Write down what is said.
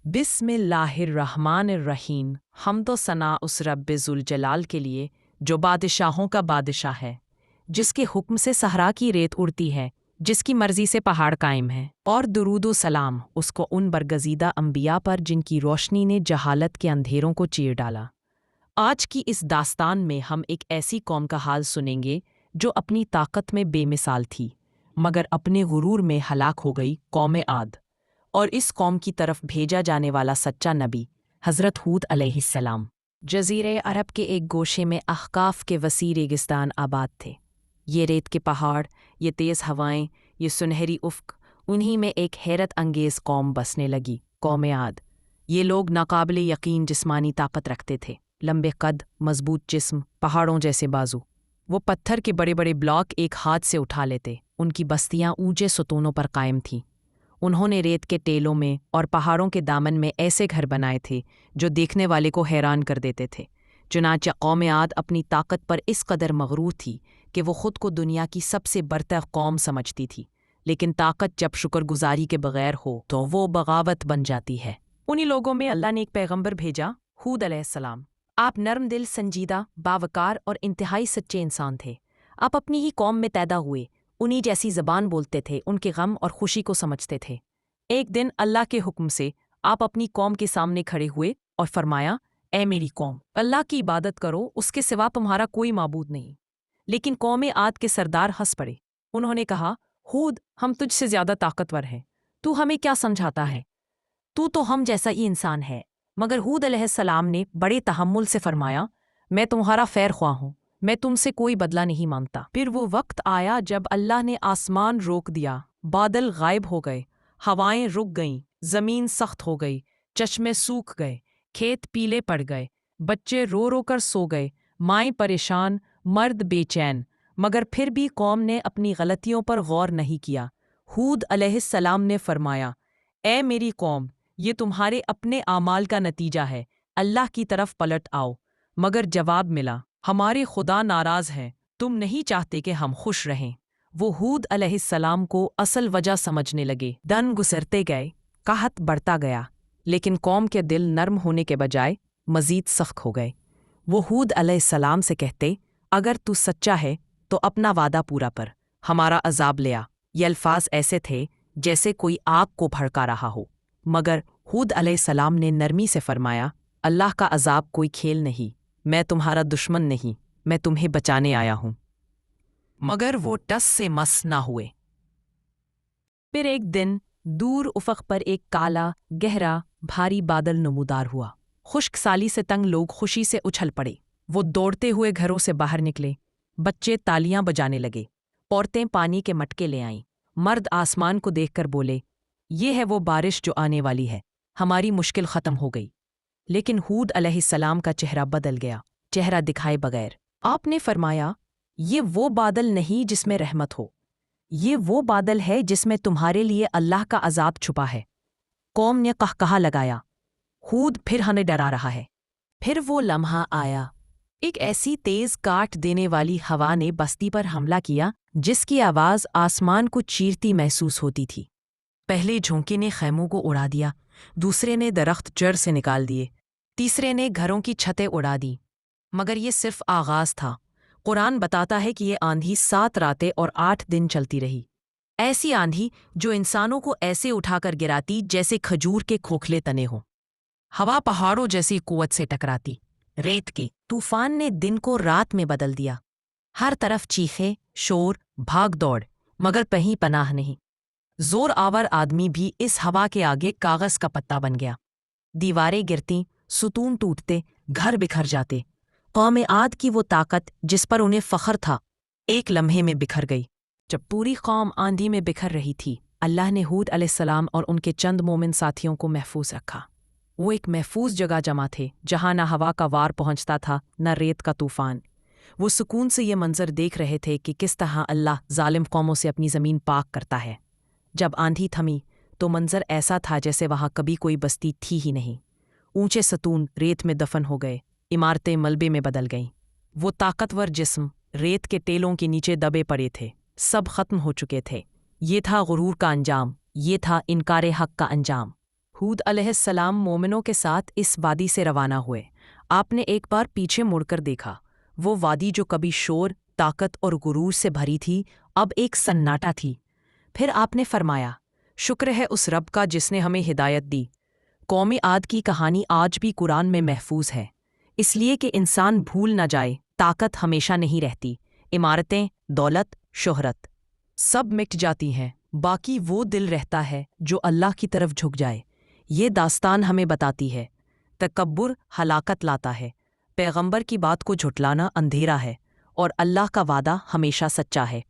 बिस्मिल्लाहिर्रहमानिर्रहीम। हम्दो सना उस रब्बे ज़ुल जलाल के लिए जो बादशाहों का बादशाह है, जिसके हुक्म से सहरा की रेत उड़ती है, जिसकी मर्जी से पहाड़ कायम है। और दुरूदो सलाम उसको उन बरगज़ीदा अंबिया पर जिनकी रोशनी ने जहालत के अंधेरों को चीर डाला। आज की इस दास्तान में हम एक ऐसी कौम का हाल सुनेंगे जो अपनी ताकत में बेमिसाल थी, मगर अपने गुरूर में हलाक हो गई, कौम आद। और इस कौम की तरफ भेजा जाने वाला सच्चा नबी हज़रत हूद अलैहिस्सलाम। जज़ीरे अरब के एक गोशे में अहकाफ के वसी रेगिस्तान आबाद थे। ये रेत के पहाड़, ये तेज़ हवाएं, ये सुनहरी उफ़्क़, उन्हीं में एक हैरत अंगेज़ कौम बसने लगी, कौम आद। ये लोग नाकाबिले यकीन जिस्मानी ताकत रखते थे, लंबे कद, मजबूत जिस्म, पहाड़ों जैसे बाजू। वो पत्थर के बड़े बड़े ब्लॉक एक हाथ से उठा लेते। उनकी बस्तियां ऊंचे सतूनों पर कायम थीं। उन्होंने रेत के टेलों में और पहाड़ों के दामन में ऐसे घर बनाए थे जो देखने वाले को हैरान कर देते थे। चुनांचे कौम आद अपनी ताकत पर इस कदर मगरूर थी कि वो खुद को दुनिया की सबसे बरतर कौम समझती थी। लेकिन ताकत जब शुक्रगुजारी के बगैर हो तो वो बगावत बन जाती है। उन्हीं लोगों में अल्लाह ने एक पैगंबर भेजा, हूद अलैहिस्सलाम। आप नरम दिल, संजीदा, बावकार और इंतहाई सच्चे इंसान थे। आप अपनी ही कौम में पैदा हुए, उन्हीं जैसी ज़बान बोलते थे, उनके गम और खुशी को समझते थे। एक दिन अल्लाह के हुक्म से आप अपनी कौम के सामने खड़े हुए और फरमाया, ए मेरी कौम, अल्लाह की इबादत करो, उसके सिवा तुम्हारा कोई माबूद नहीं। लेकिन कौम आद के सरदार हंस पड़े। उन्होंने कहा, हूद, हम तुझसे ज़्यादा ताकतवर हैं, तू हमें क्या समझाता है? तू तो हम जैसा ही इंसान है। मगर हूद अलैहिस्सलाम ने बड़े तहम्मुल से फरमाया, मैं तुम्हारा खैर ख्वाह हूँ, मैं तुमसे कोई बदला नहीं मांगता। फिर वो वक्त आया जब अल्लाह ने आसमान रोक दिया, बादल गायब हो गए, हवाएं रुक गईं, ज़मीन सख्त हो गई, चश्मे सूख गए, खेत पीले पड़ गए, बच्चे रो रो कर सो गए, माएँ परेशान, मर्द बेचैन। मगर फिर भी कौम ने अपनी गलतियों पर गौर नहीं किया। हूद अलैहिस्सलाम ने फरमाया, ए मेरी कौम, ये तुम्हारे अपने आमाल का नतीजा है, अल्लाह की तरफ पलट आओ। मगर जवाब मिला, हमारे खुदा नाराज़ हैं, तुम नहीं चाहते कि हम खुश रहें। वो हूद अलैहिस्सलाम को असल वजह समझने लगे। दिन गुजरते गए, कहत बढ़ता गया, लेकिन कौम के दिल नरम होने के बजाय मज़ीद सख्त हो गए। वो हूद अलैहिस्सलाम से कहते, अगर तू सच्चा है तो अपना वादा पूरा कर, हमारा अजाब ले आ। ये अल्फाज ऐसे थे जैसे कोई आग को भड़का रहा हो। मगर हूद अलैहिस्सलाम ने नरमी से फरमाया, अल्लाह का अजाब कोई खेल नहीं, मैं तुम्हारा दुश्मन नहीं, मैं तुम्हें बचाने आया हूँ। मगर वो टस से मस ना हुए। फिर एक दिन दूर उफ़क़ पर एक काला, गहरा, भारी बादल नमूदार हुआ। खुश्क साली से तंग लोग खुशी से उछल पड़े। वो दौड़ते हुए घरों से बाहर निकले। बच्चे तालियां बजाने लगे, औरतें पानी के मटके ले आईं। मर्द आसमान को देखकर बोले, ये है वो बारिश जो आने वाली है, हमारी मुश्किल ख़त्म हो गई। लेकिन हूद अलैहिस्सलाम का चेहरा बदल गया, चेहरा दिखाए बगैर। आपने फरमाया, ये वो बादल नहीं जिसमें रहमत हो, ये वो बादल है जिसमें तुम्हारे लिए अल्लाह का अजाब छुपा है। कौम ने कहकहा लगाया, हूद फिर हमें डरा रहा है। फिर वो लम्हा आया, एक ऐसी तेज काट देने वाली हवा ने बस्ती पर हमला किया जिसकी आवाज़ आसमान को चीरती महसूस होती थी। पहले झोंके ने खैमों को उड़ा दिया, दूसरे ने दरख्त जड़ से निकाल दिए, तीसरे ने घरों की छतें उड़ा दी। मगर ये सिर्फ आगाज़ था। कुरान बताता है कि ये आंधी 7 रातें और 8 दिन चलती रही। ऐसी आंधी जो इंसानों को ऐसे उठाकर गिराती जैसे खजूर के खोखले तने हों। हवा पहाड़ों जैसी कुव्वत से टकराती। रेत के तूफान ने दिन को रात में बदल दिया। हर तरफ चीखे, शोर, भाग दौड़, मगर कहीं पनाह नहीं। जोर आवर आदमी भी इस हवा के आगे कागज़ का पत्ता बन गया। दीवारें गिरती, सुतून टूटते, घर बिखर जाते। कौम आद की वो ताकत जिस पर उन्हें फ़ख्र था, एक लम्हे में बिखर गई। जब पूरी कौम आंधी में बिखर रही थी, अल्लाह ने हूद अलैहिस्सलाम और उनके चंद मोमिन साथियों को महफूज रखा। वो एक महफूज जगह जमा थे जहाँ न हवा का वार पहुँचता था, न रेत का तूफ़ान। वो सुकून से ये मंज़र देख रहे थे कि किस तरह अल्लाह ज़ालिम कौमों से अपनी ज़मीन पाक करता है। जब आंधी थमी तो मंज़र ऐसा था जैसे वहाँ कभी कोई बस्ती थी ही नहीं। ऊंचे सतून रेत में दफन हो गए, इमारतें मलबे में बदल गईं। वो ताकतवर जिस्म रेत के टेलों के नीचे दबे पड़े थे, सब ख़त्म हो चुके थे। ये था गुरूर का अंजाम, ये था इनकार हक़ का अंजाम। ہود علیہ السلام مومنوں کے ساتھ اس وادی سے روانہ ہوئے۔ آپ نے ایک بار پیچھے مڑ کر دیکھا۔ وہ وادی جو کبھی شور، طاقت اور غرور سے بھری تھی، اب ایک سناٹا تھی۔ پھر آپ نے فرمایا، شکر ہے اس رب کا جس نے ہمیں ہدایت دی۔ قوم عاد کی کہانی آج بھی قرآن میں محفوظ ہے، اس لیے کہ انسان بھول نہ جائے طاقت ہمیشہ نہیں رہتی۔ عمارتیں، دولت، شہرت سب مٹ جاتی ہیں، باقی وہ دل رہتا ہے جو اللہ کی طرف جھک جائے۔ یہ داستان ہمیں بتاتی ہے تکبر ہلاکت لاتا ہے، پیغمبر کی بات کو جھٹلانا اندھیرا ہے، اور اللہ کا وعدہ ہمیشہ سچا ہے۔